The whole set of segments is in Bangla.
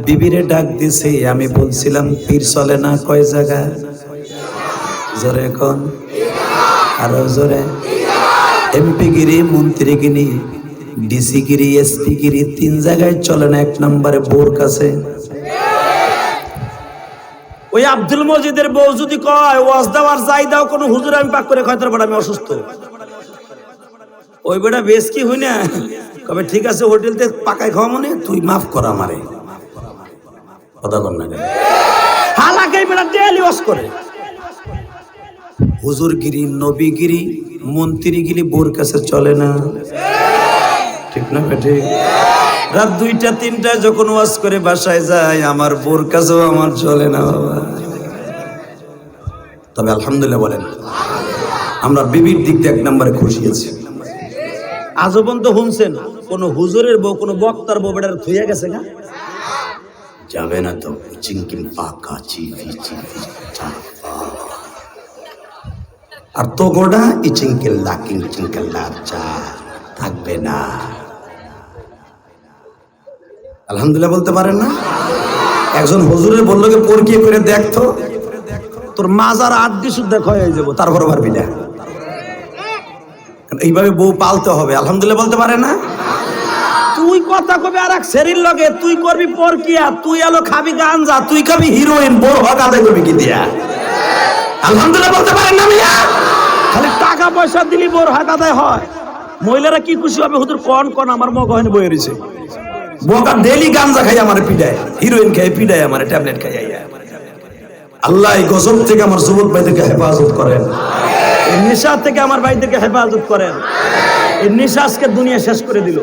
বিবিরে ডাক দিছে, আমি বলছিলাম পীর চলে না কয় জায়গা, জোরে কোন, আরো জোরে। এমপি গিরি, মন্ত্রী গিরি, ডিসি গিরি, এসপি গিরি 3 জায়গায় চলে না, 1 নম্বরে বোর কাছে। ওই আব্দুল মজিদের বউ যদি কয় ওয়াজ দেওয়ার যাই দাও, কোন হুজুর আমি পাক করে কয়তার বড় আমি অসুস্থ, ওই বেটা বেশ কি হই না কবে ঠিক আছে হোটেলতে পাকায় খাওয়া, মানে তুই মাফ কর আমারে, কথা কর না হালাকে বেটা ডেলি ওয়াজ করে। হুজুরগিরি, নবীগিরি, মন্ত্রীগিরি বোর কাছে চলে না, ঠিক না বেঠে? রাত 2টা 3টায় যখন ওয়াজ করে বাসায় যায়, আমার বোর কাছেও আমার চলে না বাবা। তবে আলহামদুলিল্লাহ বলেন, আমরা বিবির দিক দিয়ে 1 নম্বরে খুশি আছি। আজও পর্যন্ত শুনছেন কোন হুজুরের বউ, কোন বক্তার বউ বেটার থইয়া গেছে না? যাবে না তো চিংকিম পাকা চিভি চিভি আর তো গোড়া ইচিংকেল্লা কিংচিংকেল্লা চা থাকবে না। আলহামদুলিল্লাহ বলতে পারেন না? একজন হুজুরের বললো কে পরকিয়ে করে দেখতো, তোর মাজার আড্ডি শুদ্ধ ক্ষয় হয়ে যাবো, তারপর পারবি না। এইভাবে বউ পালতে হবে। আলহামদুলিল্লাহ বলতে পারে না? তুই কথা কবি আর এক শরীর লগে, তুই করবি পরকিয়া, তুই আলো খাবি গাঞ্জা, তুই খাবি হিরোইন, বড় হক আদায় করবি কি দিয়া? আলহামদুলিল্লাহ বলতে পারেন না মিয়া? খালি টাকা পয়সা দিলি বড় হক আদায় হয়। মহিলারা কি খুশি হবে, হুজুর কোন কোন আমার মগ হয়নি বয়ে রয়েছে, বকা ডেলি গাঞ্জা খাই আমার পিডায়, হিরোইন খাই পিডায় আমার, ট্যাবলেট খাই। আল্লাহ এই গজব থেকে আমার যুবক ভাইদেরকে হেফাজত করেন, এই নেশা থেকে আমার ভাইদেরকে হেফাজত করেন। এই নেশা আজকে দুনিয়া শেষ করে দিল।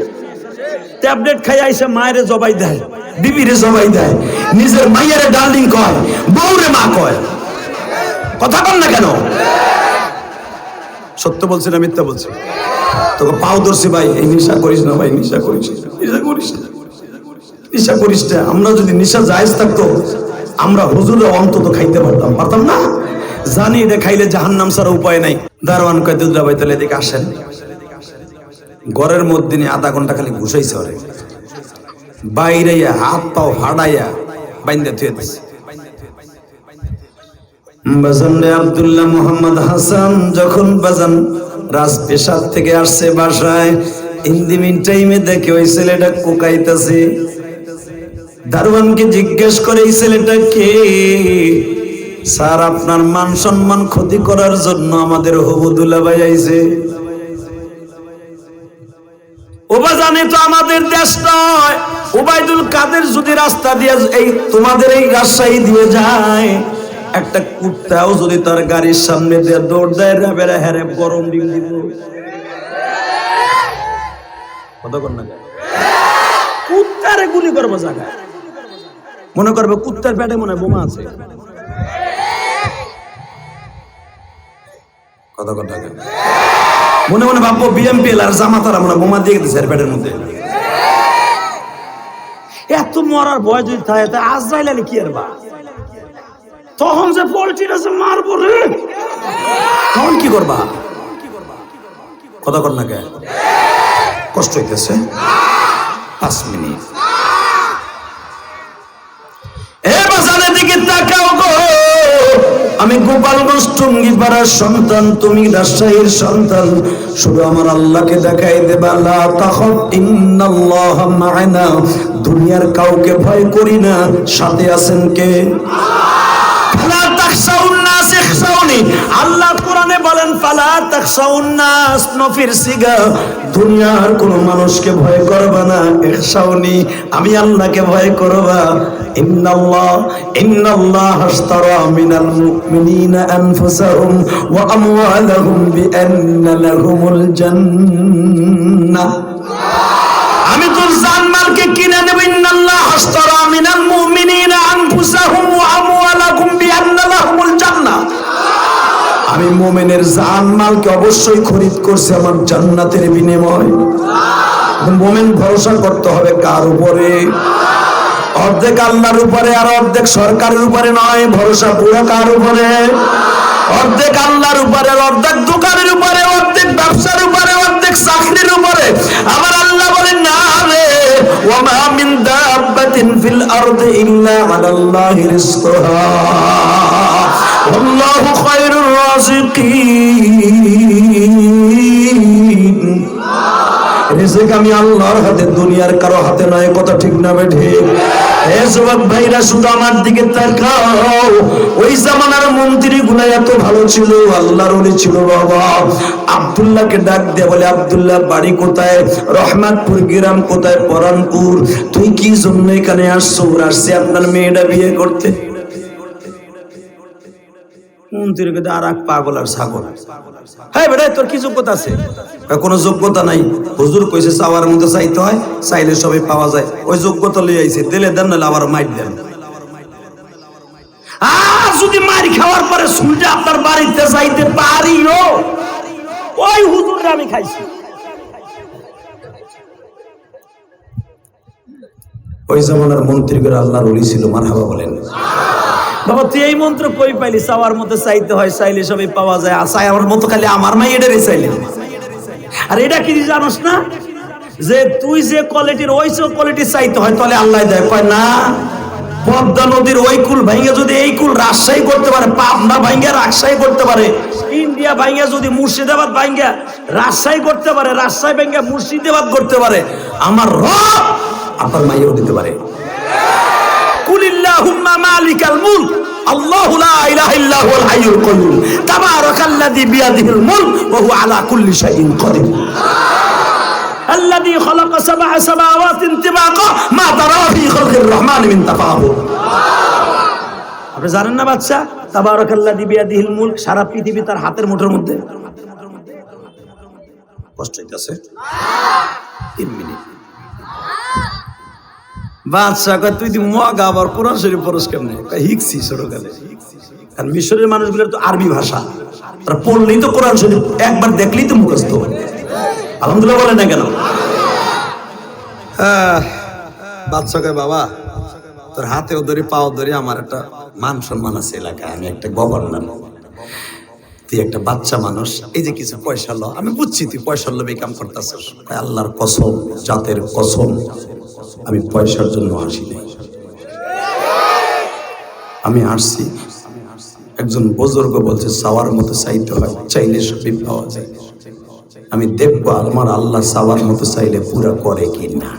ট্যাবলেট খাই আইসে মায়েরে জবাই দেয়, বিবিরে জবাই দেয়, নিজের মাইয়ারে ডার্লিং কয়, বউরে মা কয়। কথা বল না কেন? সত্য বলছি না মিথ্যা বলছি? তোকে পাও ধরছি ভাই, এই নেশা করিস না ভাই, নেশা করিস না, নেশা করিস না, নেশা করিস না। আমরা যদি নেশা জায়েজ থাকতো, আমরা হুজুরে অন্তত খাইতে পারতাম না? জানি এটা খাইলে জাহান্নাম ছাড়া উপায় নাই। দারোয়ান কয় দুধরা ভাই তাহলে এদিকে আসেন। ঘরের মধ্যে নিয়ে আধা ঘন্টা খালি ঘুষাইছে, ওরে বাইরে হাত পাও হাড়াইয়া বাইন্দা থুয়ে দিছে। বাজান রে আব্দুল্লাহ মোহাম্মদ হাসান যখন বাজান রাজপেশাদ থেকে আসছে বাসায়, ইন্দিমিন টাইমে দেখে ওই ছেলেটা কোকাইতেছে। দারোয়ানকে জিজ্ঞেস করে এই ছেলেটা কে? স্যার আপনার মান সম্মান ক্ষতি করার জন্য আমাদের হবুদুল্লাহ ভাই আইছে। ওবা জানে তো আমাদের দেশ নয়, ওবায়দুল কাদের যদি রাস্তা দিয়ে এই তোমাদের এই রাজশাহী দিয়ে যায়, একটা কুত্তাও যদি তার গাড়ির সামনে দিয়ে দৌড় দেয়, রেবেরা হেরে গরম ডিম দিব। কতক্ষণ না কুত্তারে গুলি করবো জায়গায়, মনে করবে কুত্তার পেটে মনে হয় বোমা আছে। কতক্ষণ থাকে মনে মনে ভাববো বিএমপি আর জামাতারা মনে বোমা দিয়ে গেছে পেটের মধ্যে। এত মরার ভয় যদি থাকে, তা আজরাইল আলী কি আর বা তখন যে পোল্ট্রির আছে মারবো রে, তখন কি করবা? কথা কর না কে? কষ্ট হইতেছে 5 মিনিট। আমি গোপালগঞ্জ টুঙ্গিপাড়ার সন্তান, তুমি রাজশাহীর সন্তান। শুধু আমার আল্লাহকে দেখাই দেবা, লা তাখাফ ইন্নাল্লাহা মা'ানা। দুনিয়ার কাউকে ভয় করি না, সাথে আছেন কে? ফালা তাখশাউন নাস ইখশাউনি। আল্লাহ কোরআনে বলেন ফালা তাখশাউন নাস, নফির সিগা, দুনিয়ার কোন মানুষকে ভয় করবা না, ইখশাউনি আমি আল্লাহকে ভয় করবা। ইন্নাল্লাহ আশতারা মিনাল মুমিনিনা আনফুসাহুম ওয়া আমওয়ালাহুম বিআন্না লাহুমুল জান্নাহ। আমি তোর জানমালকে কিনে নেব। ইন্নাল্লাহ আশতারা মিনাল মুমিনিনা আনফুসাহুম ওয়া আমওয়ালাহুম বিআন্না লাহুমুল জান্নাহ। আমি মুমিনের জানমালকে অবশ্যই খরিদ করছি আমার জান্নাতের বিনিময়। মুমিন ভরসা করতে হবে কার উপরে? অর্ধেক আল্লাহর উপরে আর অর্ধেক সরকারের উপরে নয়, ভরসা পুরো কার উপরে? অর্ধেক আল্লাহর উপরে, অর্ধেক দোকানের উপরে, অর্ধেক ব্যবসার উপরে, অর্ধেক চাকরির উপরে। আবার আল্লাহ বলেন না রে, ওয়া মা মিন দাব দাব্বাতিন ফিল আরদি ইল্লা আলাল্লাহি রিজকুহা ওয়াল্লাহু খায়রুর রাযিকিন। রিজিক আমি আল্লাহর হাতে, দুনিয়ার কারো হাতে নয়। কথা ঠিক না ঠিক? এ যুবক ভাইরা শুধু আমার দিকে তাকাও। ওই জামানার মন্ত্রী গুলা এত ভালো ছিল, আল্লাহর ওলি ছিল বাবা। আব্দুল্লাহকে ডাক দিয়ে বলে, আব্দুল্লাহ বাড়ি কোথায়? রহমাতপুর গ্রাম। কোথায়? পরানপুর। তুই কি জন্য এখানে আসছো? আসছে আপনার মেয়েটা বিয়ে করতে। মন্ত্রীর কাছে আর এক পাগল আর ছাগল। হ্যাঁ বেটা, তোর কি যোগ্যতা আছে? কোনো যোগ্যতা নাই। হুজুর কইছে চাওয়ার মতো চাইতে হয়, চাইলে সবই পাওয়া যায়। ওই যোগ্যতা লই আইছে, দিলে দেন, নাহলে আবার মাইর দেন। আর যদি মার খাওয়ার পরে শুনতে আপনার বাড়িতে যাইতে পারিও, ওই হুজুরটা আমি খাইছি। ওই জামানার মন্ত্রী করে আল্লাহর ওলি ছিল। মারহাবা বলেন। বাবা তুই এই মন্ত্র কই পাইলি? চাওয়ার মতো চাইতে হয়, চাইলে সবই পাওয়া যায়। চাই আমার মতো খালি আমার মাই এটারে চাইলে। আর এটা কি জানোস না যে তুই যে কোয়ালিটির ওই কোয়ালিটি চাইতে হয়, তাহলে আল্লাহ দেয়? কয় না। পদ্মা নদীর ওই কুল ভাঙ্গে যদি এই কুল রাজশাহী করতে পারে, পাবনা ভাঙ্গে রাজশাহী করতে পারে, ইন্ডিয়া ভাঙ্গে যদি মুর্শিদাবাদ ভাঙ্গে রাজশাহী করতে পারে, রাজশাহী ভাঙ্গে মুর্শিদাবাদ করতে পারে, আমার রব আপনার মাইও দিতে পারে। কুলিল্লাহুম্মা মালিকাল মুলক আল্লাহু লা ইলাহা ইল্লা হুয়াল হাইয়ুল কাইয়ুম তাবারাকাল্লাযী বিয়াদিহিল মুলক ওয়া হুয়া আলা কুল্লি শাইইন কাদির আল্লাযী খালাকা সাবআ সামাওয়াতিন তিবাকা মা তারা ফি খালকির রহমান মিন তাফাউত। আপনি জানেন না বাচ্চা, তাবারাকাল্লাযী বিয়াদিহিল মুলক, সারা পৃথিবী তার হাতের মুঠোর মধ্যে। কষ্ট হইতাছে? 3 মিনিট। বাদশা কয় তুই দি মগা আবার কোরআন শরীফ পুরস্কার নেই। হিকছি ছোটকালে। কারণ মিশরের মানুষগুলোর তো আরবি ভাষা, তারা পড়লেই তো কোরআন শরীফ একবার দেখলেই তো মুখস্থ। আলহামদুলিল্লাহ বলে না কেন? বাদশা কয় বাবা তোর হাতেও ধরি পাও ধরি, আমার একটা মান সম্মান আছে এলাকায়, আমি একটা গভর্নর, তুই একটা বাচ্চা মানুষ, এই যে কিছু পয়সা লো। আমি বুঝছি তুই পয়সার লোভে কাম করতেছিস। আল্লাহর কসম, জাতের কসম, আমি পয়সার জন্য আসি নাই। আমি আসছি, একজন বুজুর্গ বলছে চাওয়ার মতো চাইতে হয়, চাইলে সবই পাওয়া যায়। আমি দেখবো আমার আল্লাহ চাওয়ার মতো চাইলে পুরা করে কি না।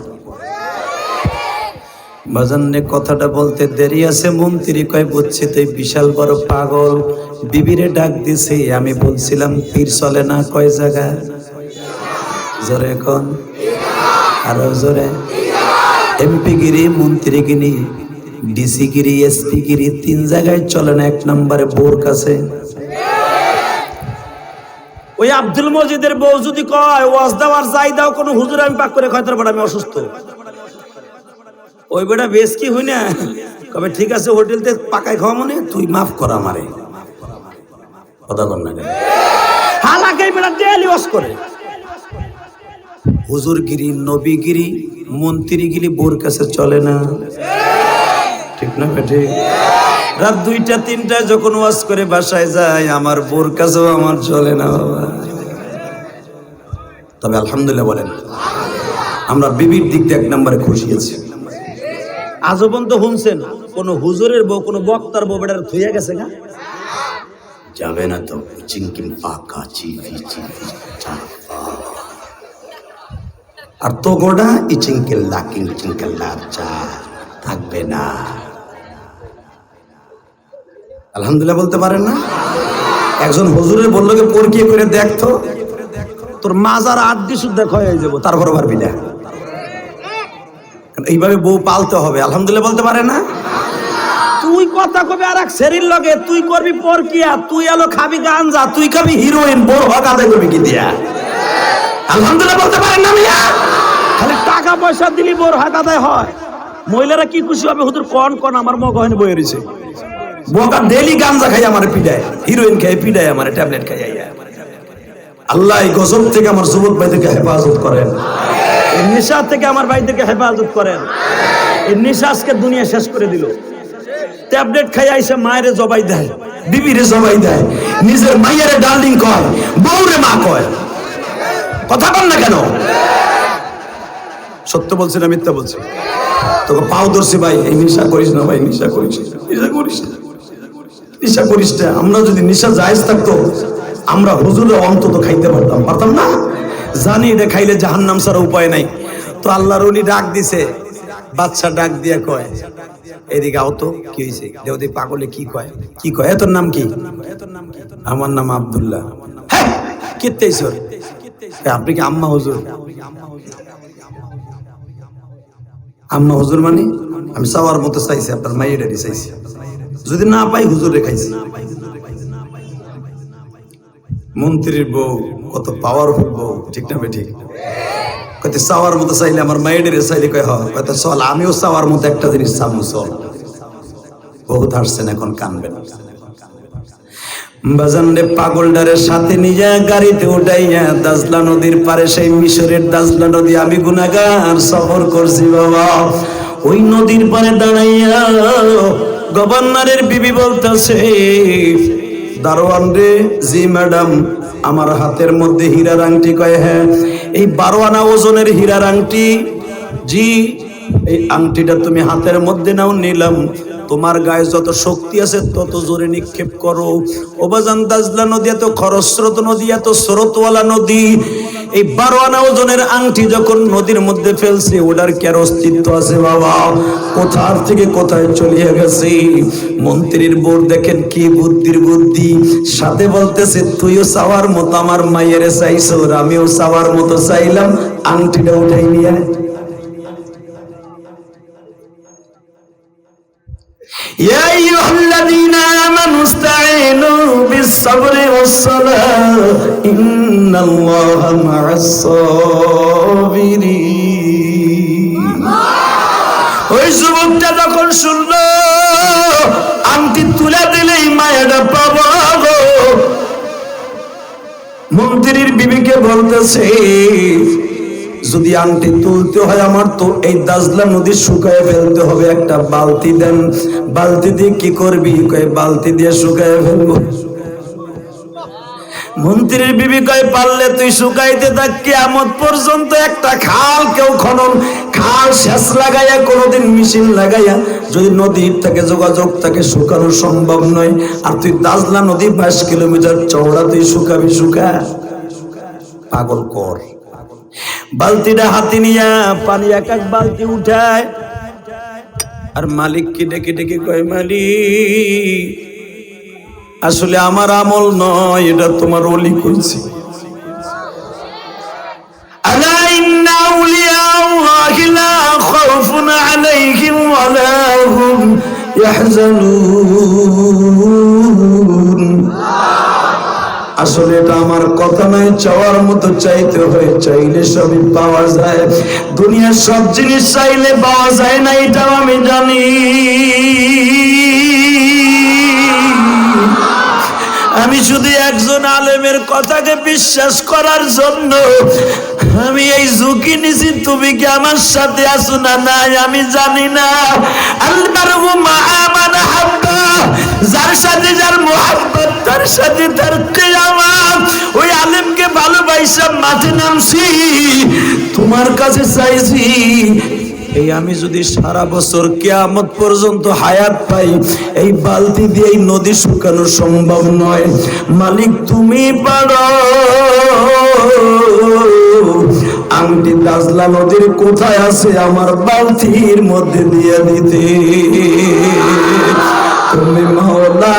বাজান্নে কথাটা বলতে দেরি আছে। মন্ত্রী কয় বুঝছি তুই বিশাল বড় পাগল। বিবিরে ডাক দিছে, আমি বলছিলাম পীর চলে না কয় জায়গা? জোরে কোন? আরো জোরে। এমপি গিরি, মন্ত্রী গিরি, ডিসি গিরি, এসপি গিরি 3 জায়গায় চলে না। 1 নম্বরে বোর কাছে। ওই আব্দুল মজিদের বউ যদি কয় ওয়াজ দাও আর যাই দাও, কোন হুজুর আমি পাক করে কয় তোর বড় আমি অসুস্থ, ওই বেটা বেশ কি হই না কবে ঠিক আছে হোটেলতে পাকাই খাওয়া মনে তুই মাফ কর আমারে। কথা কর না হালাকে বেটা ডেলি ওয়াজ করে। হুজুরগিরি, নবীগিরি, মন্ত্রীগিরি বোর কাছে চলে না, ঠিক না বেটে? রাত 2টা 3টায় যখন ওয়াজ করে বাসায় যায়, আমার বোর কাছেও আমার চলে না বাবা। তবে আলহামদুলিল্লাহ বলেন, আমরা বিবির দিক দিয়ে 1 নম্বরে খুশি আছি। আজও পর্যন্ত শুনছেন কোন হুজুরের বউ, কোন বক্তার বউ বেটার থুইয়া গেছে না? যাবে না তো চিংকিম পাকা চিভি চিভি আর তো গোড়া ইচিংকেল্লা কিংচিংকেল্লা চা থাকবে না। আলহামদুলিল্লাহ বলতে পারেন না? একজন হুজুরের বললো কে পরকিয়ে করে দেখতো, তোর মাজার আড্ডি শুদ্ধ ক্ষয় হয়ে যাবো, তারপর পারবি না। এইভাবে বউ পালতে হবে। আলহামদুলিল্লাহ বলতে পারে না? তুই কথা কবি আর এক শরীর লগে, তুই করবি পরকিয়া, তুই এলো খাবি গাঞ্জা, তুই খাবি হিরোইন, বড় হক আদায় করবি কি দিয়া? আলহামদুলিল্লাহ বলতে পারেন না মিয়া? খালি টাকা পয়সা দিলি বড় হক আদায় হয়। মহিলারা কি খুশি হবে, হুজুর কোন কোন আমার মগ হয়নি বয়ে রয়েছে। বকা ডেলি গাঞ্জা খাই আমার পিডায়, হিরোইন খাই পিডায় আমার, ট্যাবলেট খাই। আল্লাহ এই গজব থেকে আমার যুবক ভাইদেরকে হেফাজত করেন, এই নেশা থেকে আমার ভাইদেরকে হেফাজত করেন। এই নেশা আজকে দুনিয়া শেষ করে দিল। ট্যাবলেট খাই আইসে মায়েরে জবাই দেয়, বিবিরে জবাই দেয়, নিজের মায়েরে ডার্লিং কয়, বউরে মা কয়। কথা বল না কেন? সত্য বলছি না মিথ্যা বলছি? তোকে পাও ধরছি ভাই, এই নেশা করিস না ভাই, নেশা করিস না, নেশা করিস না, নেশা করিস না। আমরা যদি নেশা জায়েজ থাকতো আমরা হুজুরে অন্তত খাইতে পারতাম না? জানি এটা খাইলে জাহান্নাম ছাড়া উপায় নাই। তো আল্লাহর ওলি ডাক দিছে, বাচ্চা ডাক দিয়া কয় এদিকে আও তো, কি হয়েছে? দেওদি পাগলে কি কয়, কি কয়? তোর নাম কি? আমার নাম আব্দুল্লাহ। হ্যাঁ, কিত্তেইছর? আপনি কি আম্মা হুজুর? আম্মা হুজুর মানে আমি চাওয়ার মতো চাইছি, আপনার মাইয়েরই চাইছি, যদি না পাই হুজুর রেখাইছি। মন্ত্রীর বউ কত পাওয়ারফুল বউ, ঠিক না বে? ঠিক কত চাওয়ার মতো চাইলে আমার মাইয়ের চাইলে কয় হয়তো চল, আমিও চাওয়ার মতো একটা জিনিস চাবো, চল। বহুত হাসছেন, এখন কানবেন। বাজানরে পাগলডারের সাথে নিয়ে গাড়িতে উঠাইয়া দাজলা নদীর পারে, সেই মিশরের দাজলা নদী আমি গুনাহগার সফর করছি বাবা। ওই নদীর পারে দাঁড়াইয়া গভর্নরের বিবি বলতেছে, দারোয়ান রে, জি ম্যাডাম, আমার হাতের মধ্যে হীরার আংটি। কয় হ্যাঁ, এই 12 আনা ওজনের হীরার আংটি। জি, এই আংটিটা তুমি হাতের মধ্যে নাও। নিলাম। তোমার গায়ে যত শক্তি আছে তত জোরে নিক্ষেপ করো। ও বাজান, দাজলা নদী এত খরস্রোত নদী, এত স্রোতওয়ালা নদী। এই 12 আনা ওজনের আংটি যখন নদীর মধ্যে ফেলছে, ওটার কি আর অস্তিত্ব আছে বাবা? কোথার থেকে কোথায় চলিয়ে গেছে। মন্ত্রীর বোর দেখেন কি বুদ্ধির বুদ্ধি, সাথে বলতেছে তুইও চাওয়ার মতো আমার মায়ের চাইছ, আমিও চাওয়ার মতো চাইলাম, আংটিটা উঠাই নিয়ে। يا أيها الذين آمنوا استعينوا بالصبر والصلاة إن الله مع الصابرين। ওই যুবকটা যখন শুনলো আংটি তুলে দিলেই মায়েরা পাবো, মন্ত্রীর বিবিকে বলতেছে যদি আংটি তুলতে হয় আমার তো এই দাজলা নদী শুকায় ফেলতে হবে, একটা বালতি দেন। বালতি দিয়ে কি করবি? কয় বালতি দিয়ে শুকায় ফেলবো। মন্ত্রীর বিবি কয় পারলে তুই শুকাইতে থাক, কিয়ামত পর্যন্ত একটা খাল কেউ খনন, খাল শেষ লাগাইয়া কোনোদিন মেশিন লাগাইয়া যদি নদীর থেকে যোগাযোগ থাকে শুকানো সম্ভব নয়। আর তুই দাজলা নদী 22 কিলোমিটার চওড়া, তুই শুকাবি? শুকা, পাগল কর। বালতিটা হাতে নিয়া পানি এক এক বালতি উঠায়, আর মালিককে ডেকে ডেকে কয় মালিক, আসলে আমার আমল নয়, এটা তোমার ওলি কইছে। আলা ইন্না আউলিয়া আল্লাহি লা খাউফুন আলাইহিম ওয়া লা হুম ইয়াহজানুন। আসলে এটা আমার কথা নয়, চাওয়ার মতো চাইতে হয়, চাইলে সবই পাওয়া যায়। দুনিয়ার সব জিনিস চাইলে পাওয়া যায় না, এটাও আমি জানি। আমি শুধু একজন আলেমের কথাকে বিশ্বাস করার জন্য আমি এই ঝুঁকি নিছি। তুমি কি আমার সাথে আছো না নাই আমি জানি না। আল-মারউ মা'a মান হাব্বা, যার সাথে যার মুহাব্বত তার সাথে তার কিয়ামত। ওই আলেমকে ভালোবাসা মাঠে নামছি, তোমার কাছে চাইছি। এই আমি যদি সারা বছর কিয়ামত পর্যন্ত হায়াত পাই, এই বালতি দিয়ে এই নদী শুকানো সম্ভব নয়। মালিক তুমি পারো। আংটি দাজলা নদীর কোথায় আছে আমার বালতির মধ্যে দিয়ে দিতে। তুমি মওলা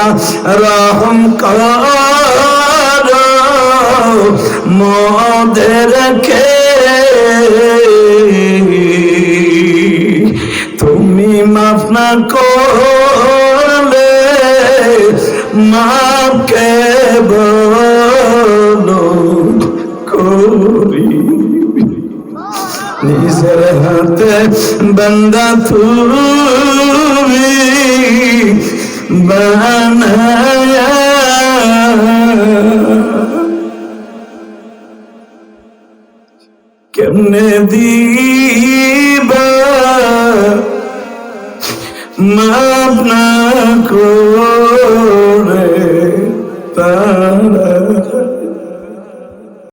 রহম করো মোদের কে, তুমি মাফ না করলে মাফ কে বলো করি। নিজের হাতে বান্দা তুমি বানায়া, কেমনে দিবা মাফ না করে তারা